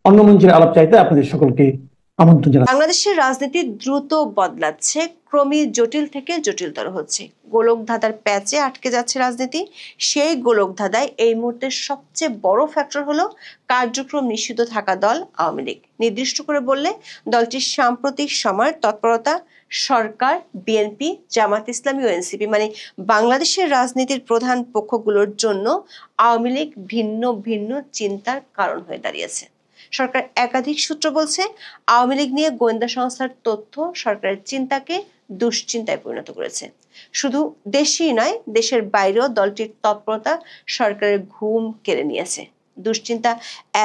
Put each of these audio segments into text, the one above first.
অন্য মঞ্চের আলাপ চাইতে আপনাদের সকলকে আমন্ত্রণ জানাচ্ছি। বাংলাদেশের রাজনীতি দ্রুত বদলাচ্ছে, ক্রমেই জটিল থেকে জটিলতর হচ্ছে। গোলকধাঁধার প্যাচে আটকে যাচ্ছে রাজনীতি। সেই গোলকধাঁধায় এই মুহূর্তে সবচেয়ে বড় ফ্যাক্টর হলো কার্যক্রম নিষিদ্ধ থাকা দল আওয়ামী লীগ। নির্দিষ্ট করে বললে দলটির সাম্প্রতিক সময়ের তৎপরতা সরকার, বিএনপি, জামাত ইসলামী ও এনসিপি মানে বাংলাদেশের রাজনীতির প্রধান পক্ষগুলোর জন্য আওয়ামী লীগ ভিন্ন ভিন্ন চিন্তার কারণ হয়ে দাঁড়িয়েছে। সরকার একাধিক সূত্র বলছে, আওয়ামী লীগ নিয়ে গোয়েন্দা সংস্থার তথ্য সরকারের চিন্তাকে দুশ্চিন্তায় পরিণত করেছে। শুধু দেশেই নয়, দেশের বাইরেও দলটির তৎপরতা সরকারের ঘুম কেড়ে নিয়েছে। দুশ্চিন্তা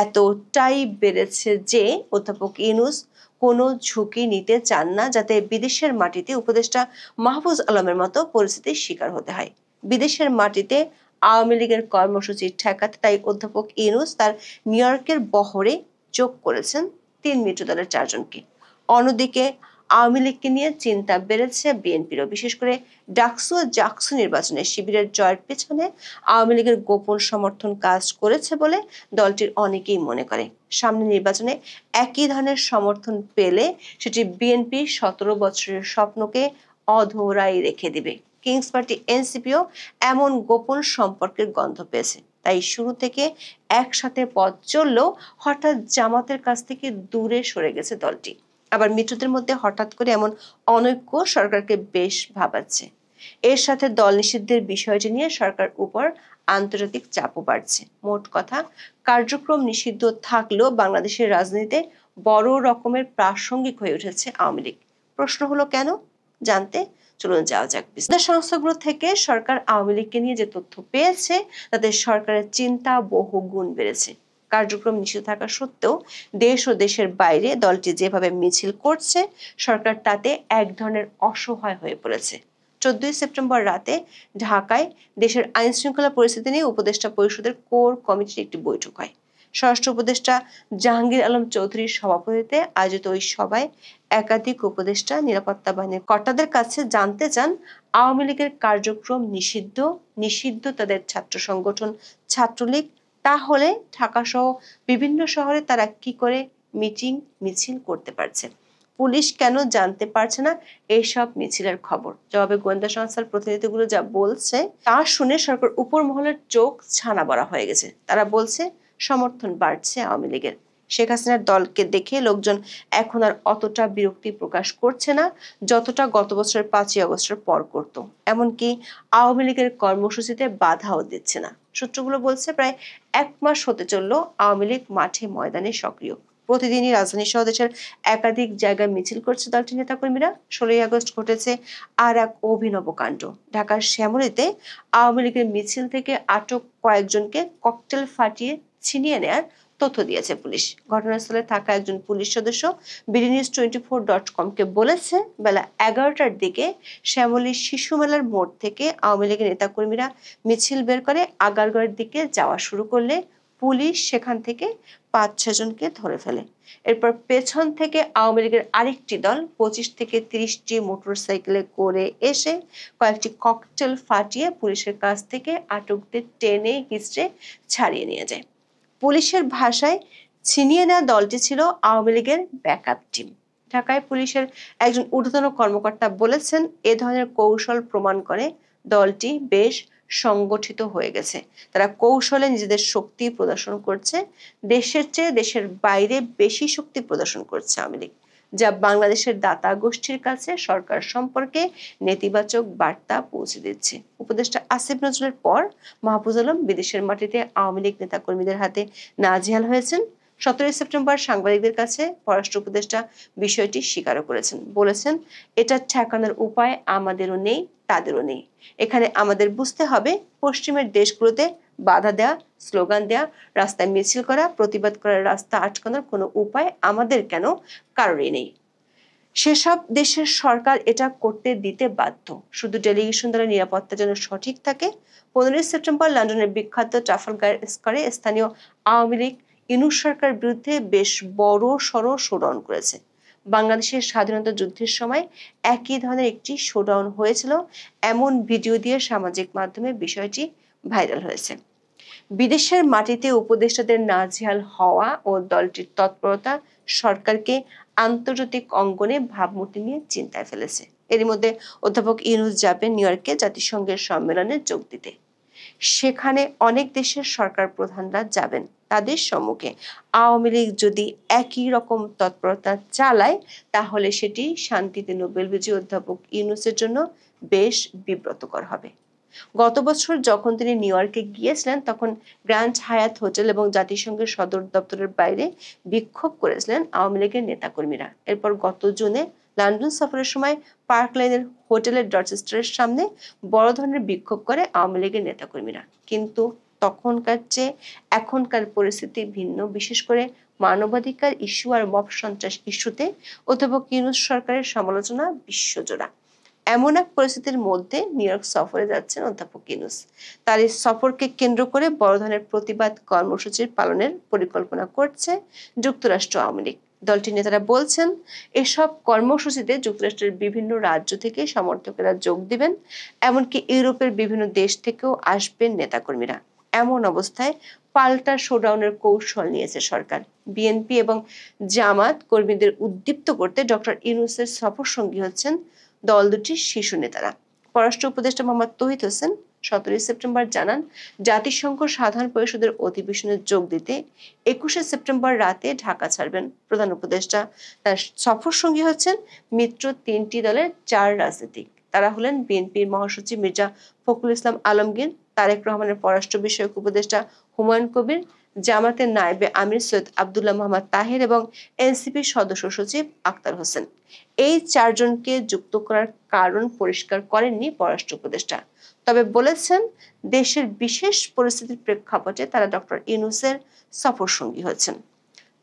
এতটাই বেড়েছে যে অধ্যাপক ইউনূস কোনো ঝুঁকি নিতে চান না, যাতে বিদেশের মাটিতে উপদেষ্টা মাহফুজ আলমের মতো পরিস্থিতির শিকার হতে হয়। বিদেশের মাটিতে আওয়ামী লীগের কর্মসূচি ঠেকাতে তাই অধ্যাপক ইউনূস তার নিউ ইয়র্কের বহরে যোগ করেছেন ৩ মিত্র দলের ৪ জনকে। অন্যদিকে আওয়ামী লীগকে নিয়ে চিন্তা বেড়েছে বিএনপিরও। বিশেষ করে ডাকসু ও জাকসু নির্বাচনে শিবিরের জয়ের পেছনে আওয়ামী লীগের গোপন সমর্থন কাজ করেছে বলে দলটির অনেকেই মনে করে। সামনে নির্বাচনে একই ধরনের সমর্থন পেলে সেটি বিএনপির ১৭ বছরের স্বপ্নকে অধরাই রেখে দিবে। কিংস পার্টি এনসিপিও এমন গোপন সম্পর্কের গন্ধ পেয়েছে। তাই শুরু থেকে একসাথে পথ চললেও হঠাৎ জামাতের কাছ থেকে দূরে সরে গেছে দলটি। আবার মিত্রদের মধ্যে হঠাৎ করে এমন অনৈক্য সরকারকে বেশ ভাবাচ্ছে। এর সাথে দল নিষিদ্ধের বিষয়টি নিয়ে সরকার উপর আন্তর্জাতিক চাপও বাড়ছে। মোট কথা, কার্যক্রম নিষিদ্ধ থাকলেও বাংলাদেশের রাজনীতিতে বড় রকমের প্রাসঙ্গিক হয়ে উঠেছে আওয়ামী লীগ। প্রশ্ন হলো কেন? জানতে চলুন যাওয়া যাক। বিদেশ সংস্থাগুলো থেকে সরকার আওয়ামী লীগকে নিয়ে যে তথ্য পেয়েছে তাতে সরকারের চিন্তা বহু গুণ বেড়েছে। কার্যক্রম নিষিদ্ধ থাকা সত্ত্বেও দেশ ও দেশের বাইরে দলটি যেভাবে মিছিল করছে, সরকার তাতে এক ধরনের অসহায় হয়ে পড়েছে। ১৪ সেপ্টেম্বর রাতে ঢাকায় দেশের আইন শৃঙ্খলা পরিস্থিতি নিয়ে উপদেষ্টা পরিষদের কোর কমিটির একটি বৈঠক হয়। স্বরাষ্ট্র উপদেষ্টা জাহাঙ্গীর আলম চৌধুরীর সভাপতিত্বে আয়োজিত ওই সভায় একাধিক উপদেষ্টা নিরাপত্তা বাহিনীর কর্তাদের কাছে জানতে চান, আওয়ামী লীগের কার্যক্রম নিষিদ্ধ তাদের ছাত্র সংগঠন ছাত্রলীগ, তাহলে ঢাকা সহ বিভিন্ন শহরে তারা কি করে মিটিং মিছিল করতে পারছে? পুলিশ কেন জানতে পারছে না এইসব মিছিলের খবর? জবাবে গোয়েন্দা সংস্থার প্রতিনিধিগুলো যা বলছে তা শুনে সরকার উপর মহলের চোখ ছানা বড়া হয়ে গেছে। তারা বলছে সমর্থন বাড়ছে আওয়ামী লীগের। শেখ হাসিনার দলকে দেখে লোকজন এখন আর অতটা বিরক্তি প্রকাশ করছে না যতটা গত বছরের ৫ই আগস্টের পর করত। এমনকি আওয়ামী লীগের কর্মসূচিতে বাধাও দিচ্ছে না। সূত্রগুলো বলছে, প্রায় ১ মাস হতে চলল আওয়ামী লীগ মাঠে ময়দানে সক্রিয়। প্রতিদিনই রাজধানী সহ দেশের একাধিক জায়গায় মিছিল করছে দলটির নেতাকর্মীরা। ১৬ই আগস্ট ঘটেছে আর এক অভিনব কাণ্ড। ঢাকার শ্যামলীতে আওয়ামী লীগের মিছিল থেকে আটক কয়েকজনকে ককটেল ফাটিয়ে ছিনিয়ে নেয়ার তথ্য দিয়েছে পুলিশ। ঘটনাস্থলে থাকা একজন পুলিশ সদস্য BDNews24.com-কে বলেছে, বেলা ১১টার দিকে শ্যামলীর শিশু মেলার মোড় থেকে আওয়ামী লীগের নেতাকর্মীরা মিছিল বের করে আগারগাঁওয়ের দিকে যাওয়া শুরু করলে পুলিশ সেখান থেকে ৫-৬ জনকে ধরে ফেলে। এরপর পেছন থেকে আওয়ামী লীগের আরেকটি দল ২৫ থেকে ৩০টি মোটরসাইকেলে করে এসে কয়েকটি ককটেল ফাটিয়ে পুলিশের কাছ থেকে আটকদের টেনে হিঁচড়ে ছাড়িয়ে নিয়ে যায়। পুলিশের ভাষায় ছিনিয়ে নেওয়া দলটি ছিল আওয়ামী লীগের ব্যাকআপ টিম। ঢাকায় পুলিশের একজন ঊর্ধ্বতন কর্মকর্তা বলেছেন, এ ধরনের কৌশল প্রমাণ করে দলটি বেশ সংগঠিত হয়ে গেছে। তারা কৌশলে নিজেদের শক্তি প্রদর্শন করছে। দেশের চেয়ে দেশের বাইরে বেশি শক্তি প্রদর্শন করছে আওয়ামী লীগ, যা বাংলাদেশের দাতা গোষ্ঠীর কাছে সরকার সম্পর্কে নেতিবাচক বার্তা পৌঁছে দিচ্ছে। উপদেষ্টা আসিফ নজরুলের পর মাহফুজ আলম বিদেশের মাটিতে আওয়ামী লীগ নেতাকর্মীদের হাতে নাজেহাল হয়েছেন। ১৭ সেপ্টেম্বর সাংবাদিকদের কাছে পররাষ্ট্র উপদেষ্টা বিষয়টি স্বীকারও করেছেন। বলেছেন, এটা ঠেকানোর উপায় আমাদেরও নেই, তাদেরও নেই। এখানে আমাদের বুঝতে হবে, পশ্চিমের দেশগুলোতে বাধা দেয়া, স্লোগান দেয়া, রাস্তায় মিছিল করা, প্রতিবাদ করার রাস্তা আটকানোর কোনো উপায় আমাদের কেন কারোরই নেই। সেসব দেশের সরকার এটা করতে দিতে বাধ্য। শুধু ডেলিগেশন দলের নিরাপত্তা যেন সঠিক থাকে। ১৫ সেপ্টেম্বর লন্ডনের বিখ্যাত ট্রাফালগার স্কয়ারে স্থানীয় আওয়ামী লীগ ইউনূস সরকারের বিরুদ্ধে বেশ বড় সড় শোডাউন করেছে। বাংলাদেশের স্বাধীনতা যুদ্ধের সময় একই ধরনের একটি শোডাউন হয়েছিল, এমন ভিডিও দিয়ে সামাজিক মাধ্যমে বিষয়টি ভাইরাল হয়েছে। বিদেশের মাটিতে উপদেষ্টাদের নাজেহাল হওয়া ও দলটির তৎপরতা সরকারকে আন্তর্জাতিক অঙ্গনে ভাবমূর্তি নিয়ে চিন্তায় ফেলেছে। এরই মধ্যে অধ্যাপক ইউনূস যাবেন নিউ ইয়র্কে জাতিসংঘের সম্মেলনে যোগ দিতে। সেখানে অনেক দেশের সরকার প্রধানরা যাবেন। তাদের সম্মুখে আওয়ামী লীগ যদি একই রকম তৎপরতা চালায় তাহলে সেটি শান্তিতে নোবেল বিজয়ী অধ্যাপক ইউনূসের জন্য বেশ বিব্রতকর হবে। গত বছর যখন তিনি নিউ ইয়র্কে গিয়েছিলেন তখন গ্র্যান্ড হায়াত হোটেল এবং জাতিসংঘের সদর দপ্তরের বাইরে বিক্ষোভ করেছিলেন আওয়ামী লীগের নেতাকর্মীরা। এরপর গত জুনে লন্ডন সফরের সময় পার্ক লাইনের হোটেলের ডরচেস্টারের সামনে বড় ধরনের বিক্ষোভ করে আওয়ামী লীগের নেতাকর্মীরা। কিন্তু তখনকার চেয়ে এখনকার পরিস্থিতি ভিন্ন, বিশেষ করে মানবাধিকার ইস্যু আর মব সন্ত্রাস ইস্যুতে অধ্যাপক ইউনূস সরকারের সমালোচনা বিশ্বজোড়া। এমন এক পরিস্থিতির মধ্যে নিউ ইয়র্ক সফরে যাচ্ছেন অধ্যাপক ইউনূস। তার এই সফরকে কেন্দ্র করে বড় ধরনের প্রতিবাদ কর্মসূচির পালনের পরিকল্পনা করছে যুক্তরাষ্ট্র আওয়ামী লীগ। দলটির নেতারা বলছেন এসব কর্মসূচিতে যুক্তরাষ্ট্রের বিভিন্ন রাজ্য থেকে সমর্থকেরা যোগ দিবেন, এমনকি ইউরোপের বিভিন্ন দেশ থেকেও আসবেন নেতাকর্মীরা। এমন অবস্থায় পাল্টা শোডাউনের কৌশল নিয়েছে সরকার। বিএনপি এবং জামাত কর্মীদের উদ্দীপ্ত করতে ডক্টর ইউনূসের সফর সঙ্গী হচ্ছেন দল দুটির শীর্ষ নেতারা। পররাষ্ট্র উপদেষ্টা মোহাম্মদ তৌহিদ হোসেন 17 সেপ্টেম্বর জানান জাতিসংঘ সাধারণ পরিষদের অধিবেশনে যোগ দিতে 21 সেপ্টেম্বর রাতে ঢাকা ছাড়বেন প্রধান উপদেষ্টা। তার সফর সঙ্গী হচ্ছেন মিত্র তিনটি দলের 4 রাজনীতিক। তারা হলেন বিএনপির মহাসচিব মির্জা ফখরুল ইসলাম আলমগীর, তারেক রহমানের পররাষ্ট্র বিষয়ক উপদেষ্টা হুমায়ুন কবির, জামাতের নায়েবে আমির সৈয়দ আব্দুল্লাহ মোহাম্মদ তাহের এবং এনসিপির সদস্য সচিব আক্তার হোসেন। এই 4 জনকে যুক্ত করার কারণ পরিষ্কার করেননি পররাষ্ট্র উপদেষ্টা, তবে বলেছেন দেশের বিশেষ পরিস্থিতির প্রেক্ষাপটে তারা ডক্টর ইউনূসের সফর সঙ্গী হচ্ছেন।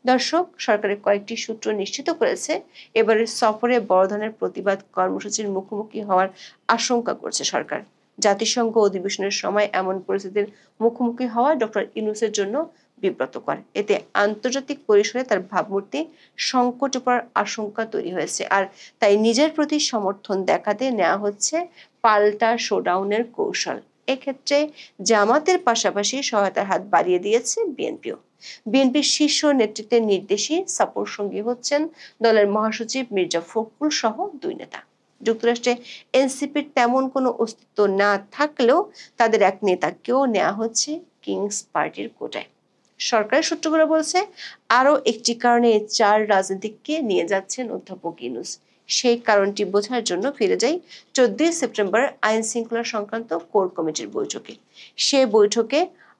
দর্শক, সরকারের কয়েকটি সূত্র নিশ্চিত করেছে এবারের সফরে বড় ধরনের প্রতিবাদ কর্মসূচির মুখোমুখি হওয়ার আশঙ্কা করছে সরকার। জাতিসংঘ অধিবেশনের সময় এমন পরিস্থিতির মুখোমুখি হওয়া ডক্টর ইউনূসের জন্য বিব্রতকর। এতে আন্তর্জাতিক পরিসরে তার ভাবমূর্তি সংকটে পড়ার আশঙ্কা তৈরি হয়েছে, আর তাই নিজের প্রতি সমর্থন দেখাতে নেওয়া হচ্ছে পাল্টা শোডাউনের কৌশল। এক্ষেত্রে জামাতের পাশাপাশি সহায়তার হাত বাড়িয়ে দিয়েছে বিএনপিও। বিএনপির শীর্ষ নেতৃত্বের নির্দেশে সফর সঙ্গী হচ্ছেন দলের মহাসচিব মির্জা ফখরুল সহ 2 নেতা। যুক্তরাষ্ট্রে এনসিপির তেমন কোনো অস্তিত্ব না থাকলেও তাদের এক নেতাকেও নেওয়া হচ্ছে কিংস পার্টির কোটায়। সরকারের সূত্রগুলো বলছে আরো একটি কারণে 4 রাজনীতিককে নিয়ে যাচ্ছেন অধ্যাপক ইউনূস। সেই কারণটি বোঝার জন্য ফিরে যাই 14 সেপ্টেম্বর আইন শৃঙ্খলা সংক্রান্ত কোর কমিটির বৈঠকে। সে বৈঠকে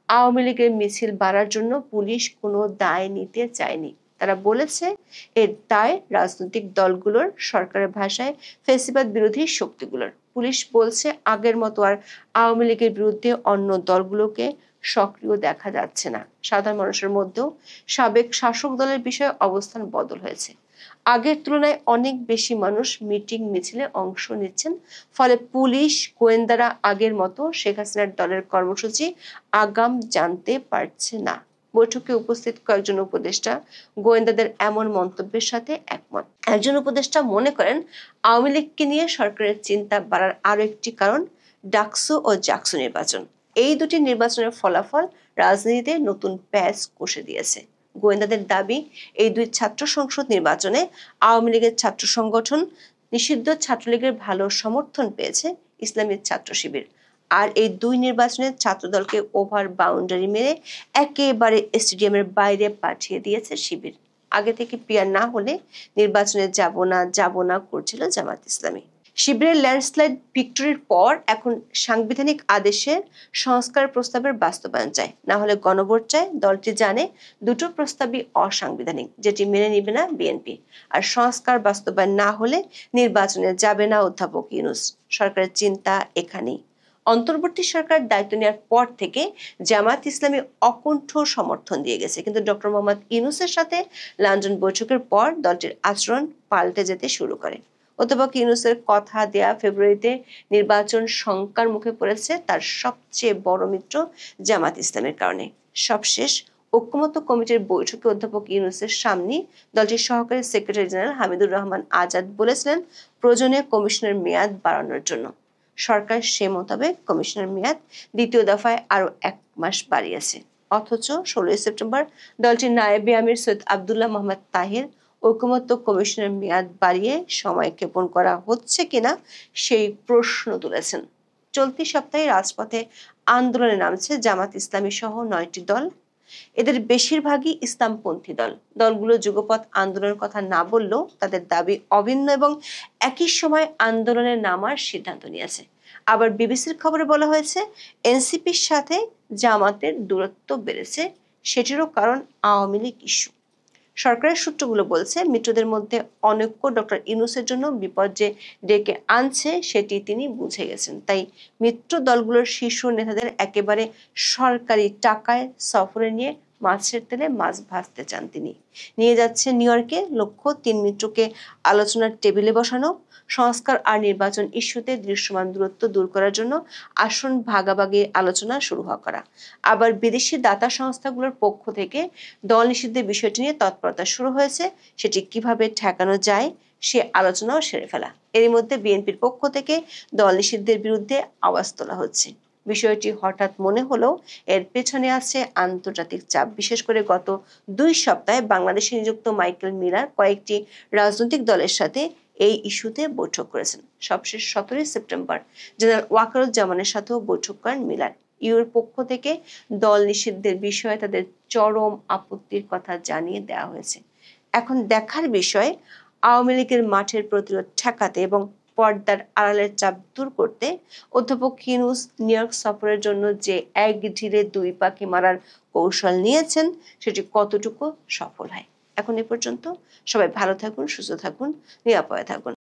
আওয়ামী লীগের মিছিল বাড়ার জন্য পুলিশ কোনো দায় নিতে চায়নি। তারা বলেছে এর দায় রাজনৈতিক দলগুলোর, সরকারের ভাষায় ফ্যাসিবাদ বিরোধী শক্তিগুলোর। পুলিশ বলছে আগের মতো আর আওয়ামী লীগের বিরুদ্ধে অন্য দলগুলোকে সক্রিয় দেখা যাচ্ছে না। সাধারণ মানুষের মধ্যেও সাবেক শাসক দলের বিষয়ে অবস্থান বদল হয়েছে। আগের তুলনায় অনেক বেশি মানুষ মিটিং মিছিলে অংশ নিচ্ছেন, ফলে পুলিশ গোয়েন্দারা আগের মতো শেখ হাসিনার দলের কর্মসূচি আগাম জানতে পারছে না। বৈঠকে উপস্থিত কয়েকজন উপদেষ্টা গোয়েন্দাদের এমন মন্তব্যের সাথে একমত। একজন উপদেষ্টা মনে করেন আওয়ামী লীগকে নিয়ে সরকারের চিন্তা বাড়ার আরো একটি কারণ ডাকসু ও জাকসু নির্বাচন। এই দুটি নির্বাচনের ফলাফল রাজনীতিতে নতুন প্যাচ কষে দিয়েছে। গোয়েন্দাদের দাবি এই 2 ছাত্র সংসদ নির্বাচনে আওয়ামী লীগের ছাত্র সংগঠন, নিষিদ্ধ ছাত্রলীগের ভালো সমর্থন পেয়েছে ইসলামী ছাত্র শিবির। আর এই 2 নির্বাচনের ছাত্রদলকে ওভার বাউন্ডারি মেরে একেবারে স্টেডিয়ামের বাইরে পাঠিয়ে দিয়েছে শিবির। আগে থেকে পিয়ার না হলে নির্বাচনে যাব না করছিল জামাত ইসলামী। শিবিরের ল্যান্ডস্লাইড ভিক্টরির পর এখন সাংবিধানিক আদেশের সংস্কার প্রস্তাবের বাস্তবায়ন চায়, না হলে গণভোট চায়। দলটি জানে দুটো প্রস্তাবই অসাংবিধানিক, যেটি মেনে নিবে না বিএনপি। আর সংস্কার বাস্তবায়ন না হলে নির্বাচনে যাবে না অধ্যাপক ইউনূস। সরকারের চিন্তা এখানেই। অন্তর্বর্তী সরকার দায়িত্ব নেওয়ার পর থেকে জামাত ইসলামী অকুণ্ঠ সমর্থন দিয়ে গেছে, কিন্তু ডক্টর মোহাম্মদ ইউনূসের সাথে লন্ডন বৈঠকের পর দলটির আচরণ পাল্টে যেতে শুরু করে। অধ্যাপক ইউনূসের কথা দেয়া ফেব্রুয়ারিতে নির্বাচন শঙ্কার মুখে পড়েছে তার সবচেয়ে বড় মিত্র জামাত ইসলামের কারণে। সবশেষ ঐক্যমত্য কমিটির বৈঠকে অধ্যাপক ইউনূসের সামনে দলটির সহকারী সেক্রেটারি জেনারেল হামিদুর রহমান আজাদ বলেছিলেন প্রয়োজনে কমিশনের মেয়াদ বাড়ানোর জন্য। সরকার সে মোতাবেক কমিশনের মেয়াদ দ্বিতীয় দফায় আরো 1 মাস বাড়িয়েছে। অথচ 16 সেপ্টেম্বর দলটির নায়েবে আমির সৈয়দ আব্দুল্লাহ মোহাম্মদ তাহির ঐকমত্য কমিশনের মেয়াদ বাড়িয়ে সময় ক্ষেপণ করা হচ্ছে কিনা সেই প্রশ্ন তুলেছেন। চলতি সপ্তাহে রাজপথে আন্দোলনে নামছে জামাত ইসলামী সহ 9টি দল। এদের বেশিরভাগই ইসলামপন্থী দল। দলগুলো যুগপৎ আন্দোলনের কথা না বললেও তাদের দাবি অভিন্ন এবং একই সময় আন্দোলনে নামার সিদ্ধান্ত নিয়েছে। আবার বিবিসির খবরে বলা হয়েছে এনসিপির সাথে জামাতের দূরত্ব বেড়েছে, সেটিরও কারণ আওয়ামী লীগ ইস্যু। সরকারের সূত্রগুলো বলছে মিত্রদের মধ্যে অনৈক্য ডক্টর ইউনূসের জন্য বিপদ যে ডেকে আনছে সেটি তিনি বুঝে গেছেন। তাই মিত্র দলগুলোর শীর্ষ নেতাদের একেবারে সরকারি টাকায় সফরে নিয়ে মাছের তেলে মাছ ভাজতে চান তিনি। নিয়ে যাচ্ছে নিউ ইয়র্কে, লক্ষ্য 3 মিত্রকে আলোচনার টেবিলে বসানো, সংস্কার আর নির্বাচন ইস্যুতে দৃশ্যমান দূরত্ব দূর করার জন্য আসন ভাগাভাগি আলোচনা শুরু করা। আবার বিদেশি দাতা সংস্থাগুলোর পক্ষ থেকে দল নিষিদ্ধের বিষয়টি নিয়ে তৎপরতা শুরু হয়েছে, সেটি কিভাবে ঠেকানো যায় সে আলোচনাও সেরে ফেলা। এর মধ্যে বিএনপির পক্ষ থেকে দল নিষিদ্ধের বিরুদ্ধে আওয়াজ তোলা হচ্ছে। বিষয়টি হঠাৎ মনে হলেও এর পেছনে আছে আন্তর্জাতিক চাপ। বিশেষ করে গত 2 সপ্তাহে বাংলাদেশে নিযুক্ত মাইকেল মিলার কয়েকটি রাজনৈতিক দলের সাথে এই ইস্যুতে বৈঠক করেছেন। সবশেষ 17 সেপ্টেম্বর জেনারেল ওয়াকারুজ্জামানের সাথেও বৈঠক করেন মিলার। ইউর পক্ষ থেকে দল নিষিদ্ধের বিষয়ে তাদের চরম আপত্তির কথা জানিয়ে দেওয়া হয়েছে। এখন দেখার বিষয় আওয়ামী লীগের মাঠের প্রতিরোধ ঠেকাতে এবং পর্দার আড়ালের চাপ দূর করতে অধ্যাপক ইউনূস নিউ ইয়র্ক সফরের জন্য যে এক ঢিলে 2 পাখি মারার কৌশল নিয়েছেন সেটি কতটুকু সফল হয়। এখন এ পর্যন্ত। সবাই ভালো থাকুন, সুস্থ থাকুন, নিরাপদে থাকুন।